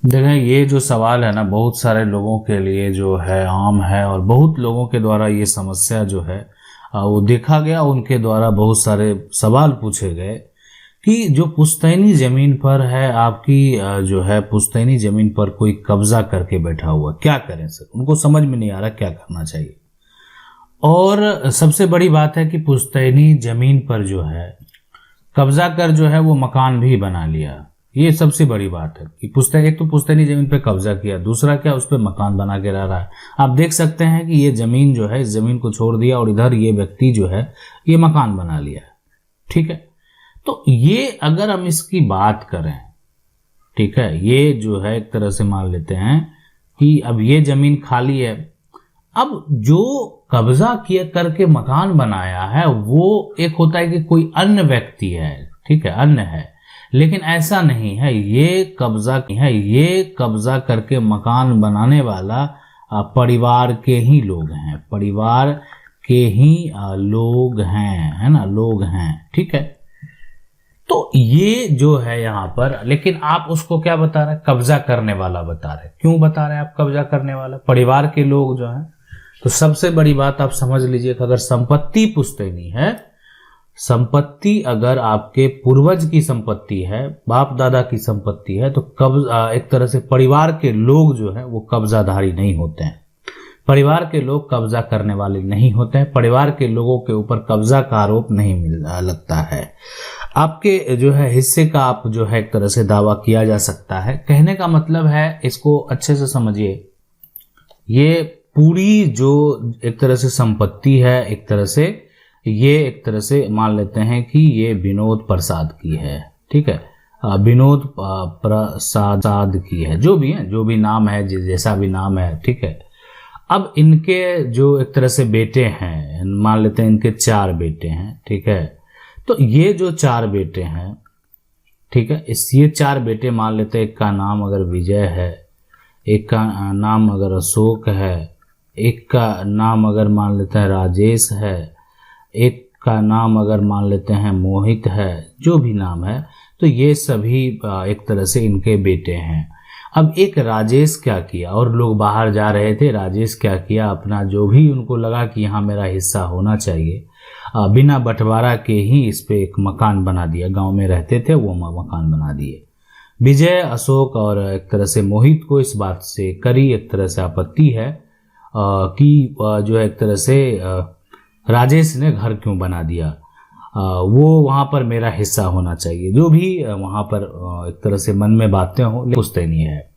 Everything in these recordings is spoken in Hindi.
देखें, ये जो सवाल है ना, बहुत सारे लोगों के लिए जो है आम है, और बहुत लोगों के द्वारा ये समस्या जो है वो देखा गया, उनके द्वारा बहुत सारे सवाल पूछे गए कि जो पुश्तैनी जमीन पर है आपकी, जो है पुश्तैनी जमीन पर कोई कब्जा करके बैठा हुआ, क्या करें सर। उनको समझ में नहीं आ रहा क्या करना चाहिए। और सबसे बड़ी बात है कि पुश्तैनी जमीन पर जो है कब्जा कर जो है वो मकान भी बना लिया। ये सबसे बड़ी बात है कि एक तो पुश्तैनी जमीन पे कब्जा किया, दूसरा क्या, उस पर मकान बना के रह रहा है। आप देख सकते हैं कि ये जमीन जो है, इस जमीन को छोड़ दिया और इधर ये व्यक्ति जो है ये मकान बना लिया है। ठीक है, तो ये अगर हम इसकी बात करें, ठीक है, ये जो है एक तरह से मान लेते हैं कि अब ये जमीन खाली है। अब जो कब्जा किया करके मकान बनाया है वो एक होता है कि कोई अन्य व्यक्ति है, ठीक है, अन्य है, लेकिन ऐसा नहीं है। ये कब्जा करके मकान बनाने वाला परिवार के ही लोग हैं, परिवार के ही लोग हैं, है ना, लोग हैं। ठीक है, तो ये जो है यहाँ पर, लेकिन आप उसको क्या बता रहे हैं, कब्जा करने वाला बता रहे हैं। क्यों बता रहे हैं आप कब्जा करने वाला, परिवार के लोग जो हैं। तो सबसे बड़ी बात आप समझ लीजिए कि अगर संपत्ति पुश्तैनी है, संपत्ति अगर आपके पूर्वज की संपत्ति है, बाप दादा की संपत्ति है, तो कब्जा एक तरह से परिवार के लोग जो है वो कब्जाधारी नहीं होते हैं। परिवार के लोग कब्जा करने वाले नहीं होते हैं। परिवार के लोगों के ऊपर कब्जा का आरोप नहीं लगता है। आपके जो है हिस्से का आप जो है एक तरह से दावा किया जा सकता है। कहने का मतलब है, इसको अच्छे से समझिए, ये पूरी जो एक तरह से संपत्ति है, एक तरह से ये एक तरह से मान लेते हैं कि ये विनोद प्रसाद की है। ठीक है, विनोद प्रसाद की है, जो भी है, जो भी नाम है, जैसा भी नाम है। ठीक है, अब इनके जो एक तरह से बेटे हैं, मान लेते हैं इनके 4 बेटे हैं। ठीक है, तो ये जो 4 बेटे हैं, ठीक है, ये 4 बेटे मान लेते हैं, एक का नाम अगर विजय है, एक का नाम अगर अशोक है, एक का नाम अगर मान लेते हैं राजेश है, एक का नाम अगर मान लेते हैं मोहित है, जो भी नाम है, तो ये सभी एक तरह से इनके बेटे हैं। अब एक राजेश क्या किया, और लोग बाहर जा रहे थे, राजेश क्या किया, अपना जो भी उनको लगा कि यहाँ मेरा हिस्सा होना चाहिए, बिना बंटवारा के ही इस पे एक मकान बना दिया। गांव में रहते थे, वो मकान बना दिए। विजय, अशोक और एक तरह से मोहित को इस बात से करी एक तरह से आपत्ति है कि जो है एक तरह से राजेश ने घर क्यों बना दिया, वो वहाँ पर मेरा हिस्सा होना चाहिए। जो भी वहाँ पर एक तरह से मन में बातें हो, पुश्तैनी है।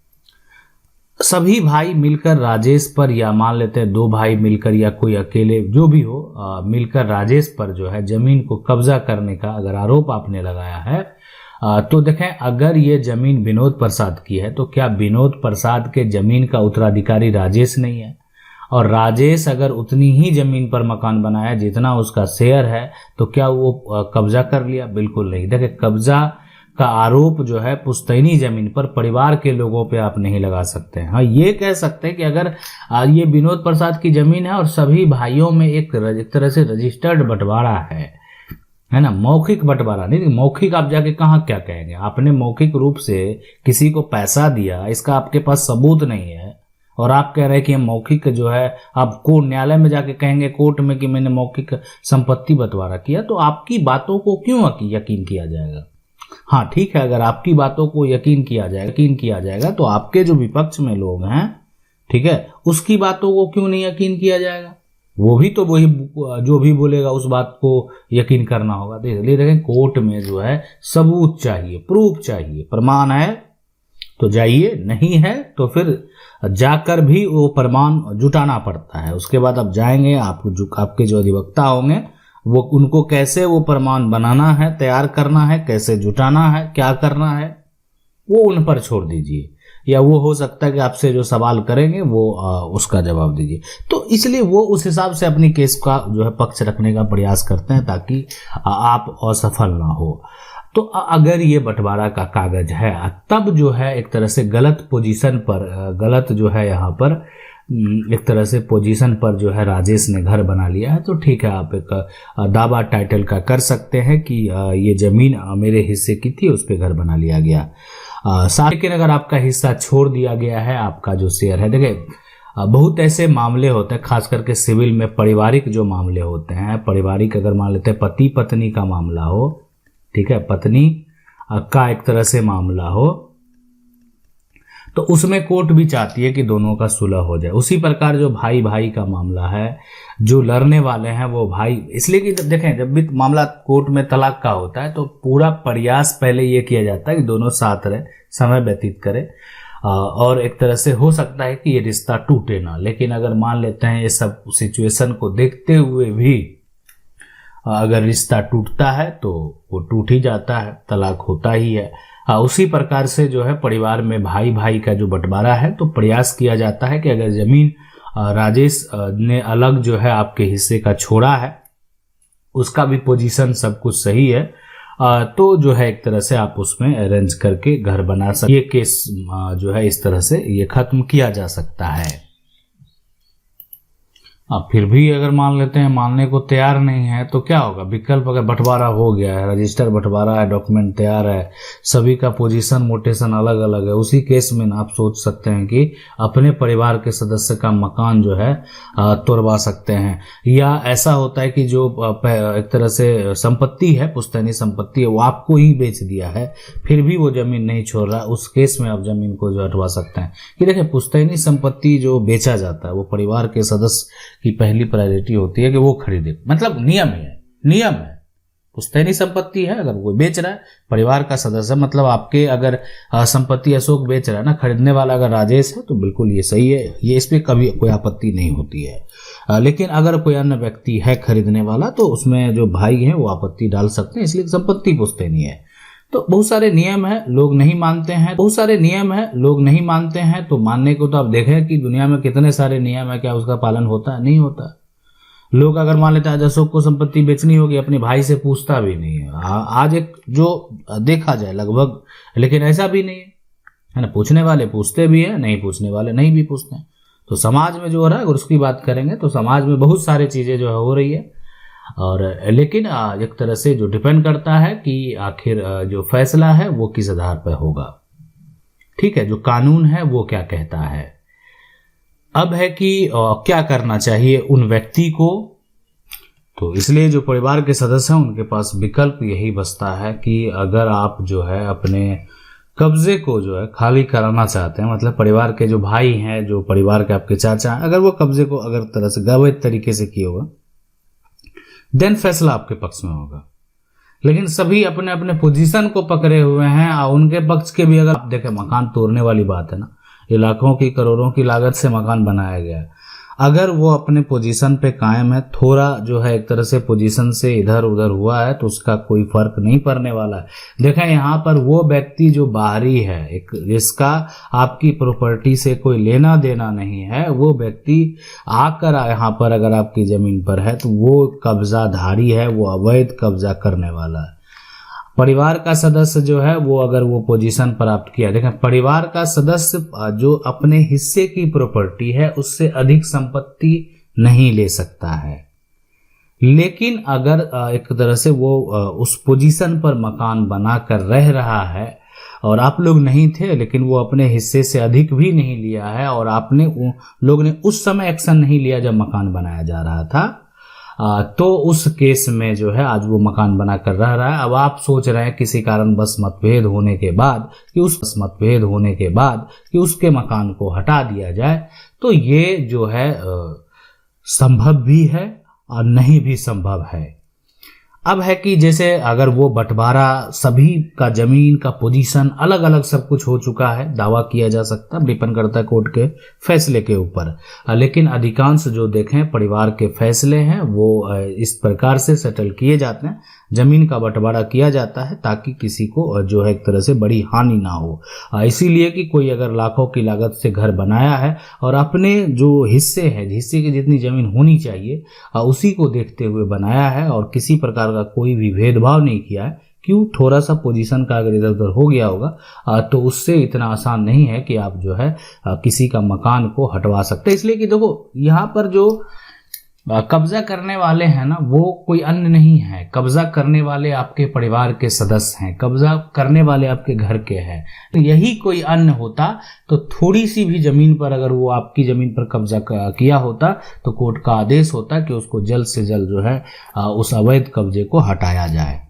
सभी भाई मिलकर राजेश पर, या मान लेते हैं 2 भाई मिलकर या कोई अकेले, जो भी हो, मिलकर राजेश पर जो है जमीन को कब्जा करने का अगर आरोप आपने लगाया है, तो देखें, अगर ये जमीन विनोद प्रसाद की है, तो क्या विनोद प्रसाद के जमीन का उत्तराधिकारी राजेश नहीं है? और राजेश अगर उतनी ही जमीन पर मकान बनाया जितना उसका शेयर है, तो क्या वो कब्जा कर लिया? बिल्कुल नहीं। देखिए, कब्जा का आरोप जो है पुश्तैनी जमीन पर परिवार के लोगों पे आप नहीं लगा सकते हैं। हाँ, ये कह सकते हैं कि अगर ये विनोद प्रसाद की जमीन है और सभी भाइयों में एक तरह से रजिस्टर्ड बंटवारा है ना, मौखिक बंटवारा नहीं। मौखिक आप जाके कहाँ क्या कहेंगे, आपने मौखिक रूप से किसी को पैसा दिया, इसका आपके पास सबूत नहीं है, और आप कह रहे हैं कि मौखिक जो है, आप कोर्ट न्यायालय में जाके कहेंगे कोर्ट में कि मैंने मौखिक संपत्ति बंटवारा किया, तो आपकी बातों को क्यों यकीन किया जाएगा? हाँ ठीक है, अगर आपकी बातों को यकीन किया जाएगा तो आपके जो विपक्ष में लोग हैं, ठीक है, उसकी बातों को क्यों नहीं यकीन किया जाएगा? वो भी तो वही जो भी बोलेगा उस बात को यकीन करना होगा। इसलिए देखें, कोर्ट में जो है सबूत चाहिए, प्रूफ चाहिए। प्रमाण है तो जाइए, नहीं है तो फिर जाकर भी वो प्रमाण जुटाना पड़ता है। उसके बाद आप जाएंगे, आपके जो अधिवक्ता होंगे, वो उनको कैसे वो प्रमाण बनाना है, तैयार करना है, कैसे जुटाना है, क्या करना है, वो उन पर छोड़ दीजिए। या वो हो सकता है कि आपसे जो सवाल करेंगे वो उसका जवाब दीजिए। तो इसलिए वो उस हिसाब से अपनी केस का जो है पक्ष रखने का प्रयास करते हैं ताकि आप असफल ना हो। तो अगर ये बंटवारा का कागज है, तब जो है एक तरह से गलत पोजीशन पर, गलत जो है यहाँ पर एक तरह से पोजीशन पर जो है राजेश ने घर बना लिया है, तो ठीक है, आप एक दावा टाइटल का कर सकते हैं कि ये जमीन मेरे हिस्से की थी, उस पर घर बना लिया गया। साथ, लेकिन अगर आपका हिस्सा छोड़ दिया गया है, आपका जो शेयर है, देखिए बहुत ऐसे मामले होते हैं, खास करके सिविल में पारिवारिक जो मामले होते हैं, पारिवारिक अगर मान लेते हैं पति पत्नी का मामला हो, ठीक है, पत्नी का एक तरह से मामला हो, तो उसमें कोर्ट भी चाहती है कि दोनों का सुलह हो जाए। उसी प्रकार जो भाई भाई का मामला है, जो लड़ने वाले हैं वो भाई, इसलिए कि देखें जब भी मामला कोर्ट में तलाक का होता है तो पूरा प्रयास पहले ये किया जाता है कि दोनों साथ रहे, समय व्यतीत करें, और एक तरह से हो सकता है कि ये रिश्ता टूटे ना। लेकिन अगर मान लेते हैं ये सब सिचुएशन को देखते हुए भी अगर रिश्ता टूटता है तो वो टूट ही जाता है, तलाक होता ही है। उसी प्रकार से जो है परिवार में भाई भाई का जो बंटवारा है, तो प्रयास किया जाता है कि अगर जमीन राजेश ने अलग जो है आपके हिस्से का छोड़ा है, उसका भी पोजीशन सब कुछ सही है, तो जो है एक तरह से आप उसमें अरेंज करके घर बना सकते। ये केस जो है इस तरह से ये खत्म किया जा सकता है। अब फिर भी अगर मान लेते हैं मानने को तैयार नहीं है तो क्या होगा? विकल्प, अगर बंटवारा हो गया है, रजिस्टर बंटवारा है, डॉक्यूमेंट तैयार है, सभी का पोजीशन मोटेशन अलग अलग है, उसी केस में ना आप सोच सकते हैं कि अपने परिवार के सदस्य का मकान जो है तोड़वा सकते हैं। या ऐसा होता है कि जो एक तरह से संपत्ति है, पुश्तैनी संपत्ति है, वो आपको ही बेच दिया है, फिर भी वो जमीन नहीं छोड़ रहा, उस केस में आप जमीन को जो हटवा सकते हैं। कि देखिए पुश्तैनी संपत्ति जो बेचा जाता है वो परिवार के सदस्य की पहली प्रायोरिटी होती है कि वो खरीदे, मतलब नियम है। पुश्तैनी संपत्ति है, अगर वो बेच रहा है परिवार का सदस्य, मतलब आपके अगर संपत्ति अशोक बेच रहा है ना, खरीदने वाला अगर राजेश है तो बिल्कुल ये सही है, ये इस पे कभी कोई आपत्ति नहीं होती है। लेकिन अगर कोई अन्य व्यक्ति है खरीदने वाला तो उसमें जो भाई हैं वो आपत्ति डाल सकते हैं, इसलिए संपत्ति पुश्तैनी है। तो बहुत सारे नियम है, लोग नहीं मानते हैं, तो मानने को तो आप देखें कि दुनिया में कितने सारे नियम है, क्या उसका पालन होता है? नहीं होता। लोग अगर मान लेते हैं आज अशोक को संपत्ति बेचनी होगी, अपने भाई से पूछता भी नहीं है। आज एक जो देखा जाए लगभग, लेकिन ऐसा भी नहीं है ना, पूछने वाले पूछते भी है, नहीं पूछने वाले नहीं भी पूछते हैं। तो समाज में जो हो रहा है, अगर उसकी बात करेंगे तो समाज में बहुत सारी चीजें जो है हो रही है, और लेकिन एक तरह से जो डिपेंड करता है कि आखिर जो फैसला है वो किस आधार पर होगा, ठीक है, जो कानून है वो क्या कहता है। अब है कि क्या करना चाहिए उन व्यक्ति को, तो इसलिए जो परिवार के सदस्य हैं उनके पास विकल्प यही बचता है कि अगर आप जो है अपने कब्जे को जो है खाली कराना चाहते हैं, मतलब परिवार के जो भाई हैं, जो परिवार के आपके चाचा हैं, अगर वो कब्जे को अगर तरह से गलत तरीके से किए होगा, देन फैसला आपके पक्ष में होगा। लेकिन सभी अपने अपने पोजीशन को पकड़े हुए हैं, और उनके पक्ष के भी अगर आप देखें, मकान तोड़ने वाली बात है ना, ये लाखों की करोड़ों की लागत से मकान बनाया गया है, अगर वो अपने पोजीशन पे कायम है, थोड़ा जो है एक तरह से पोजीशन से इधर उधर हुआ है तो उसका कोई फर्क नहीं पड़ने वाला है। देखें यहाँ पर वो व्यक्ति जो बाहरी है, एक जिसका आपकी प्रॉपर्टी से कोई लेना देना नहीं है, वो व्यक्ति आकर यहाँ पर अगर आपकी जमीन पर है तो वो कब्जाधारी है, वो अवैध कब्जा करने वाला है। परिवार का सदस्य जो है वो अगर वो पोजीशन प्राप्त किया, देखें परिवार का सदस्य जो अपने हिस्से की प्रॉपर्टी है उससे अधिक संपत्ति नहीं ले सकता है, लेकिन अगर एक तरह से वो उस पोजीशन पर मकान बनाकर रह रहा है और आप लोग नहीं थे, लेकिन वो अपने हिस्से से अधिक भी नहीं लिया है, और आपने लोग ने उस समय एक्शन नहीं लिया जब मकान बनाया जा रहा था, तो उस केस में जो है आज वो मकान बनाकर रह रहा है। अब आप सोच रहे हैं किसी कारण बस मतभेद होने के बाद कि उसके मकान को हटा दिया जाए, तो ये जो है संभव भी है और नहीं भी संभव है। अब है कि जैसे अगर वो बंटवारा सभी का जमीन का पोजीशन अलग अलग सब कुछ हो चुका है, दावा किया जा सकता है, डिपेंड करता है कोर्ट के फैसले के ऊपर। लेकिन अधिकांश जो देखें परिवार के फैसले हैं वो इस प्रकार से सेटल किए जाते हैं, जमीन का बंटवारा किया जाता है ताकि किसी को जो है एक तरह से बड़ी हानि ना हो। इसीलिए कि कोई अगर लाखों की लागत से घर बनाया है और अपने जो हिस्से की जितनी जमीन होनी चाहिए उसी को देखते हुए बनाया है और किसी प्रकार का कोई भी भेदभाव नहीं किया है, क्यों थोड़ा सा पोजीशन का अगर इधर उधर हो गया होगा तो उससे इतना आसान नहीं है कि आप जो है किसी का मकान को हटवा सकते। इसलिए कि देखो यहाँ पर जो कब्जा करने वाले हैं ना, वो कोई अन्य नहीं है। कब्जा करने वाले आपके परिवार के सदस्य हैं, कब्जा करने वाले आपके घर के हैं। तो यही कोई अन्य होता तो थोड़ी सी भी जमीन पर अगर वो आपकी जमीन पर कब्जा किया होता तो कोर्ट का आदेश होता कि उसको जल्द से जल्द जो है उस अवैध कब्जे को हटाया जाए।